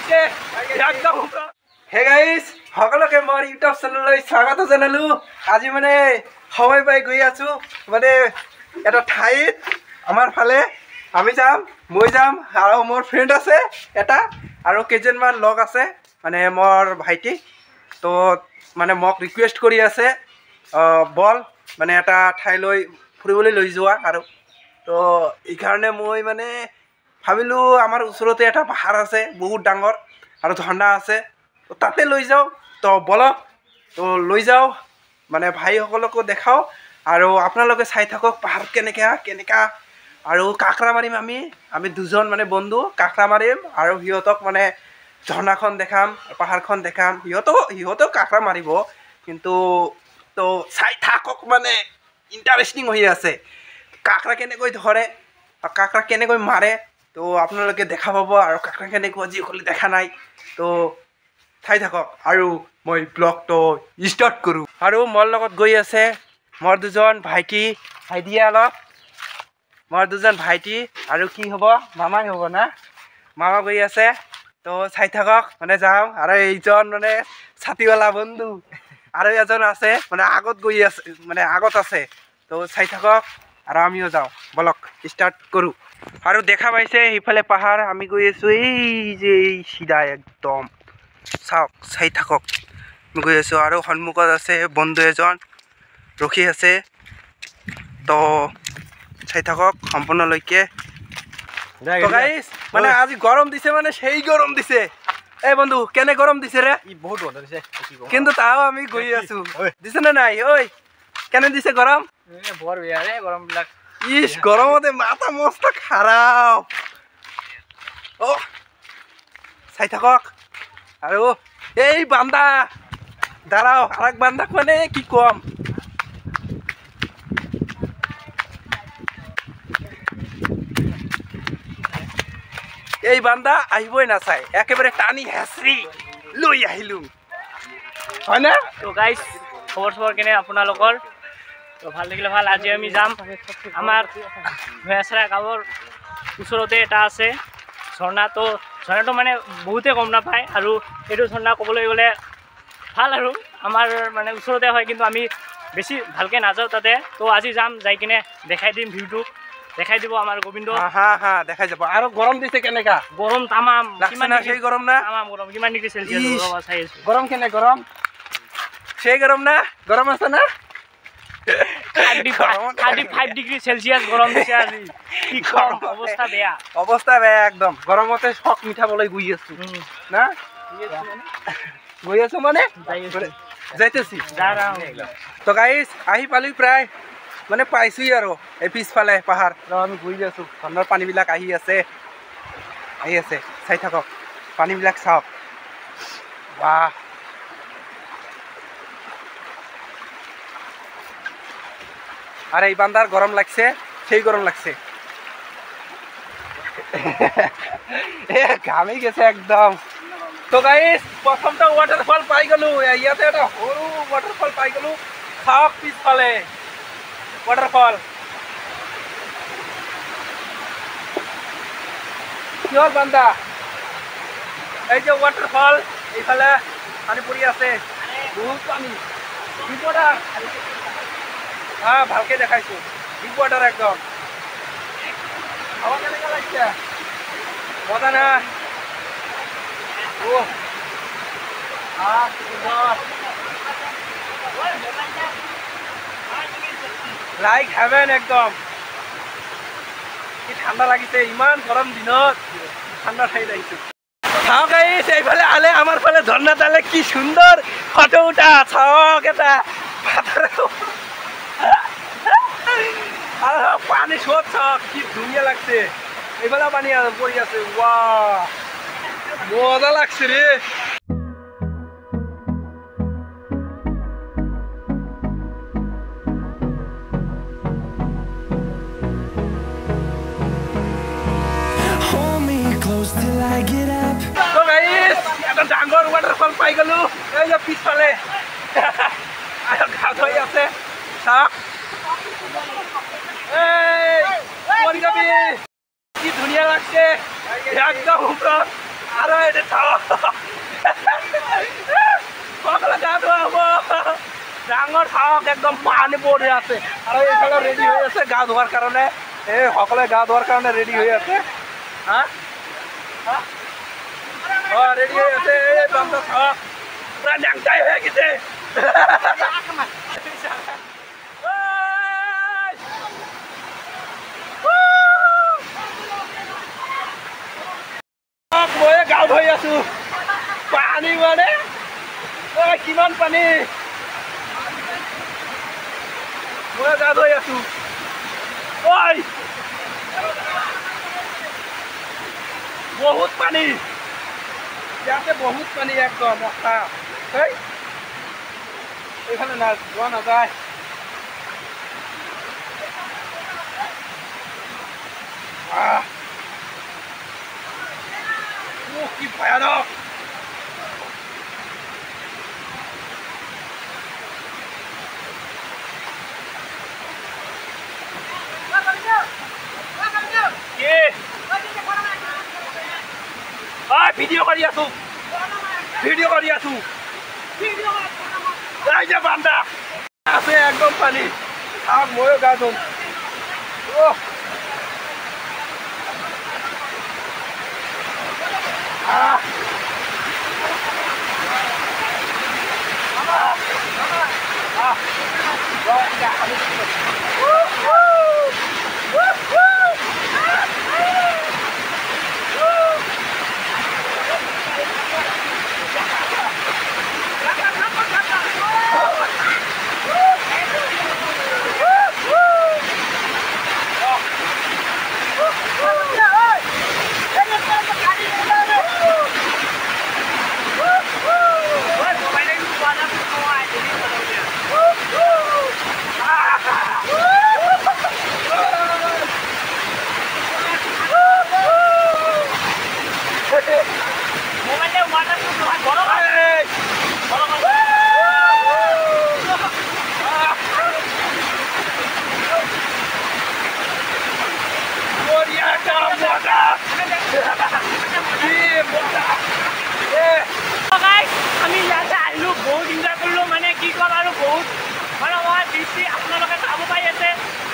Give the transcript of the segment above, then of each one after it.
লাগছে একদম ওপৰত। হে গাইজ সকলোকে মোৰ ইউটিউব চেনেললৈ স্বাগত জনালোঁ। আজি মানে সময় পাই গৈ আছোঁ মানে এটা ঠাইত আমাৰ ফালে আমি যাম, মই যাম আৰু মোৰ ফ্ৰেণ্ড আছে এটা আৰু কেইজনমান লগ আছে মানে মোৰ ভাইটি। তো মানে মোক ৰিকুৱেষ্ট কৰি আছে বল মানে এটা ঠাইলৈ ফুৰিবলৈ লৈ যোৱা আৰু তো এইকাৰণে মই মানে ভাবিলোঁ আমাৰ ওচৰতে এটা পাহাৰ আছে বহুত ডাঙৰ আৰু ঝৰ্ণা আছে, তো তাতে লৈ যাওঁ। তো বলক তো লৈ যাওঁ মানে ভাইসকলকো দেখাওঁ আৰু আপোনালোকে চাই থাকক পাহাৰ কেনেকা আৰু কাকৰা মাৰিম আমি দুজন মানে বন্ধু কাকৰা মাৰিম আৰু সিহঁতক মানে ঝৰ্ণাখন দেখাম, পাহাৰখন দেখাম। সিহঁতেও কাকৰা মাৰিব, কিন্তু তো চাই থাকক মানে ইণ্টাৰেষ্টিং হৈ আছে। কাকৰা কেনেকৈ ধৰে, কাকৰা কেনেকৈ মাৰে, তো আপোনালোকে দেখা পাব আৰু কাকৰা কেনেকুৱা যিসকলে দেখা নাই তো চাই থাকক আৰু মই ব্লগটো ষ্টাৰ্ট কৰোঁ। আৰু মোৰ লগত গৈ আছে মোৰ দুজন ভাইটি অলপ মোৰ দুজন ভাইটি আৰু কি হ'ব মামাই হ'ব না, মামা গৈ আছে। তো চাই থাকক মানে যাওঁ আৰু এইজন মানে ছাতিৱালা বন্ধু আৰু এজন আছে মানে আগত আছে। তো চাই থাকক আৰু আমিও যাওঁ, বলক ষ্টাৰ্ট কৰোঁ। আৰু দেখা পাইছে সেইফালে পাহাৰ, আমি গৈ আছোঁ এই চিধা একদম চাওক, চাই থাকক আমি গৈ আছোঁ আৰু সন্মুখত আছে বন্ধু এজন ৰখি আছে। তো চাই থাকক সম্পূৰ্ণলৈকে। মানে আজি গৰম দিছে মানে সেই গৰম দিছে। এই বন্ধু কেনে গৰম দিছে ৰে? বহুত গৰম দিছে কিন্তু তাও আমি গৈ আছোঁ, দিছে নে নাই? ঐ কেনে দিছে গৰম? বৰ বেয়া ৰে গৰম বিলাক। ইস গৰমতে মাথা মস্ত খাৰাপ। চাই থাকক আৰু এই বান্দা দাঁড়াও আৰ এক বান্দাক মানে কি কম। এই বান্দা আহিবই নাচাই, একেবাৰে টানি হেঁচৰি লৈ আহিলোঁ হয় না? তো গাইজ খবৰ কেনে আপোনালোকৰ? তো ভাল থাকিলে ভাল। আজি আমি যাম আমাৰ ভৈয়াচৰা গাঁৱৰ ওচৰতে এটা আছে ঝৰ্ণা। তো ঝৰ্ণাটো মানে বহুতে গম নাপায় আৰু এইটো ঝৰ্ণা ক'বলৈ গ'লে ভাল আৰু আমাৰ মানে ওচৰতে হয়, কিন্তু আমি বেছি ভালকৈ নাযাওঁ তাতে। তো আজি যাম, যাই কিনে দেখাই দিম, ভিউটো দেখাই দিব আমাৰ গোবিন্দ। দেখাই যাব। আৰু গৰম দিছে কেনেকা? গৰম তামাম, কিমান সেই গৰম না? তামাম গৰম। কিমান ডিগ্ৰী চেলচিয়াছ চাই আছোঁ। গৰম কেনে? গৰম সেই গৰম না? গৰম আছে না? 35 ডিগ্ৰী চেলচিয়াছ গৰম দিছে আজি। কি কম, অৱস্থা বেয়া একদম। গৰমতে চক মিঠাবলৈ গৈ আছো না, গৈ আছো মানে যাইতেছি। তো গাইজ আহি পালি প্ৰায় মানে পাইছোই আৰু এই পিছফালে পাহাৰ আমি গৈ আছো। ঝৰ্ণাৰ পানীবিলাক আহি আছে চাই থাকক পানীবিলাক চাওক। বাহ আর এই বান্দার গরম লাগছে, সেই গরম লাগছে ঘামি গেছে একদম। তো গাইস প্রথমটা ওয়াটারফল পাই গেলো, ইয়াতে একটা সরু ওয়াটারফল পাই গেলো। চাওক পিছফালে ওয়াটারফল। কি হল বান্দা? এই যে ওয়াটারফল, এইফালে পানী পৰি আছে, বহুত পানী। ভালকে দেখাইছো, ডিপ ওয়াটার একদম। হাওয়া কেনেকা লাগছে? মজা না? লাইক হেভেন একদম। কি ঠান্ডা লাগিছে, ইমান গরম দিনত ঠান্ডা ঠাই লাগিছে। চাওক গাইস এইফালে আলে আমার ফালে ঝর্ণা তালে কি সুন্দর ফটো উঠা। চাওক এটা পানি সোধ, চাওক কি ধুনীয়া লাগছে। এইফালে পানী পৰি আছে, ওয়াও মজা লাগছে ৰে। এটা ডাঙৰ ৱাটাৰফল পাই গলো, এই যে পিছফালে ঘাট হৈ আছে। চাওক কি ধুনীয়া লাগছে একদম ওপৰত। আৰু এইটো চাওক সকলো গা ধোৱা হ'ব ডাঙৰ চাওক একদম পানী পৰি আছে আৰু এইফালে ৰেডি হৈ আছে গা ধোৱাৰ কাৰণে এই সকলোৱে গা ধোৱাৰ কাৰণে ৰেডি হৈ আছে হা ৰেডি হৈ আছে এই বান্দৰ চাওক পুৰা ডাংটাই হৈ গৈছে মই গা ধুই আছো পানী মানে কিমান পানী মই গা ধুই আছো ঐ বহুত পানী ইয়াতে বহুত পানী একদম অখা এইফালে না যোৱা নাযায় কি ভয়ানক ভিডিঅ' কৰি আছো বান্দা আছে একদম পানী ময়ো গা ধুম আমি ইয়াতে আহিলোঁ বহুত এনজয় কৰিলোঁ মানে কি ক'ম আৰু বহুত মানে মই দৃষ্টি আপোনালোকে চাব পাই আছে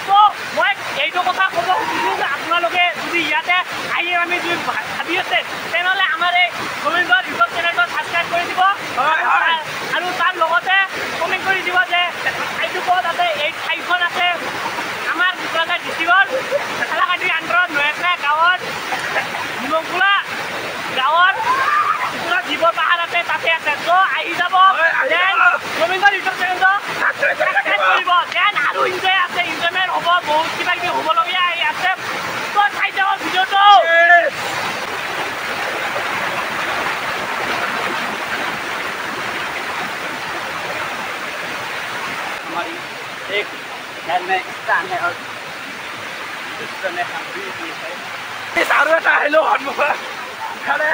তো মই এইটো কথা ক'ব খুজিছোঁ যে আপোনালোকে যদি ইয়াতে আহি আমি যদি ভাবি আছে তেনেহ'লে আমাৰ এই গোবিন্দ ইউটিউব চেনেলটো ছাবস্ক্ৰাইব কৰি দিব আৰু তাৰ লগতে কমেণ্ট কৰি দিব যে ঠাইটো ক'ত আছে এই ঠাইখন আছে আমাৰ কোকৰাঝাৰ ডিষ্ট্ৰিক্টৰ হালাকাটিৰ আণ্ডাৰত নয়াখৰা গাঁৱৰ নিমখোলা গাঁৱৰ জীৱ পাহাৰ আছে তাতে আছে তো আহি যাব দেন গোবিন্দ ইউটিউব চেনেলটো ছাবস্ক্ৰাইব কৰিব দেন আৰু এনজয় আছে এনজয়মেণ্ট হ'ব বহুত কিবা কিবি হ'বলগীয়া আছে তো চাই যাব ভিডিঅ'টো हमारी एक शहर में स्थान है और इस समय हम भी है सारू এটা আহিলো সন্মুখত এখানে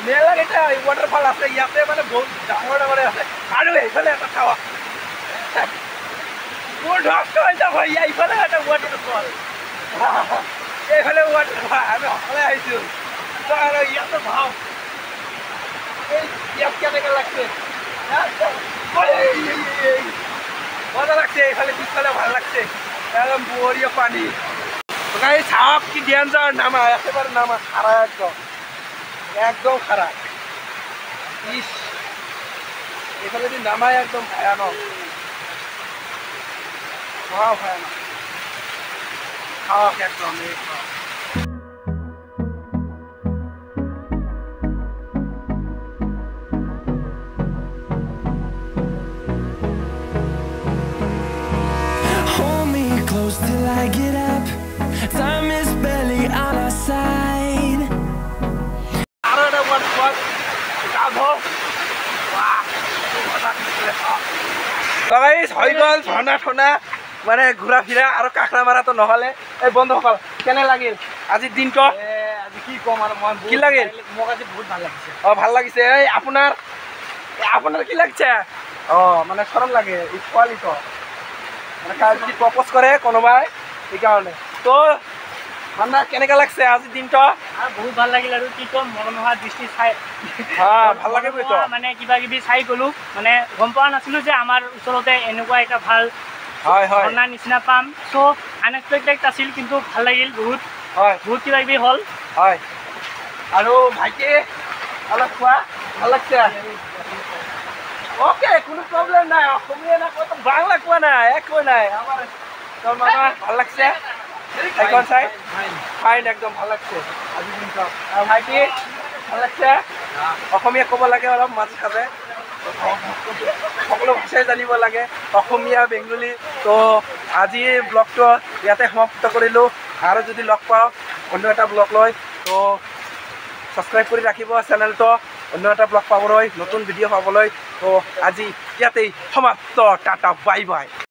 মেলা এটা ওয়াটারফল আছে ইয়াতে মানে বহুত ডাঙৰ ডাঙৰ আছে আৰু এইফালে এটা চাওয়া মোৰ ধষ্ট হৈ যাব এইফালে এটা ওয়াটাৰফল এইফালে ওয়াটাৰফল আমি অকলে আহিছো তো আৰু ইয়াতে ভাও এই ইয়াত কেনেকৈ লাগছে মজা লাগছে এইফালে পিছফালে ভাল লাগছে একদম বঢ়িয়া পানী গাড়ি চাওক কি ডেঞ্জার নামা একেবারে নামা খারা একদম খারা ইস এখানে যদি নামায় একদম ভয়ানক মহা ভয়ানক খাওয়াক একদম Till I get up, time is barely on our side. I don't know what guys, হৈ গ'ল ঝৰ্ণা ঠৰ্ণা মানে ঘূৰা ফিৰা আৰু কাকৰা মাৰাটো নহ'লে এই বন্ধুসকল কেনে লাগিল আজিৰ দিনটো আজি কি ক'ম আৰু মই কি লাগিল মোক আজি বহুত ভাল লাগিছে ভাল লাগিছে এই আপোনাৰ কি লাগিছে মানে শৰম লাগে ইকুৱালিটো মানে কাজ কি প্ৰপ'জ কৰে কোনোবাই এইকাৰণে তো ঠাণ্ডা কেনেকুৱা লাগছে আজিৰ দিনটো আৰু বহুত ভাল লাগিল আৰু কি ক'ম মনোমোহা দৃষ্টি চাই ভাল লাগিবই তো মানে কিবা কিবি চাই গ'লো মানে গম পোৱা নাছিলোঁ যে আমাৰ ওচৰতে এনেকুৱা এটা ভাল হয় হয় ঝৰ্ণাৰ নিচিনা পাম চ' আনএক্সপেক্টেড আছিল কিন্তু ভাল লাগিল বহুত হয় বহুত কিবা কিবি হ'ল হয় আৰু ভাইটি অলপ খোৱা ভাল লাগছে ওকে কোনো প্ৰব্লেম নাই অসমীয়া না কত বাংলা কোৱা নাই একো নাই আমাৰ তোৰ মানুহ ভাল লাগছে ঠাইখন চাই ফাইন একদম ভাল লাগছে আজিৰ দিনটো আৰু ভাইটি ভাল লাগছে অসমীয়া ক'ব লাগে অলপ মাজে মাজে সকলো ভাষাই জানিব লাগে অসমীয়া বেংগলী তো আজি ব্লগটো ইয়াতে সমাপ্ত কৰিলোঁ আৰু যদি লগ পাওঁ অন্য এটা ব্লগ লৈ তো সাবস্ক্রাইব করে রাখিব চ্যানেলটো অন্য এটা ব্লগ পাবলৈ নতুন ভিডিঅ' পাবলৈ তো আজি ইয়াতেই সমাপ্ত টাটা বাই বাই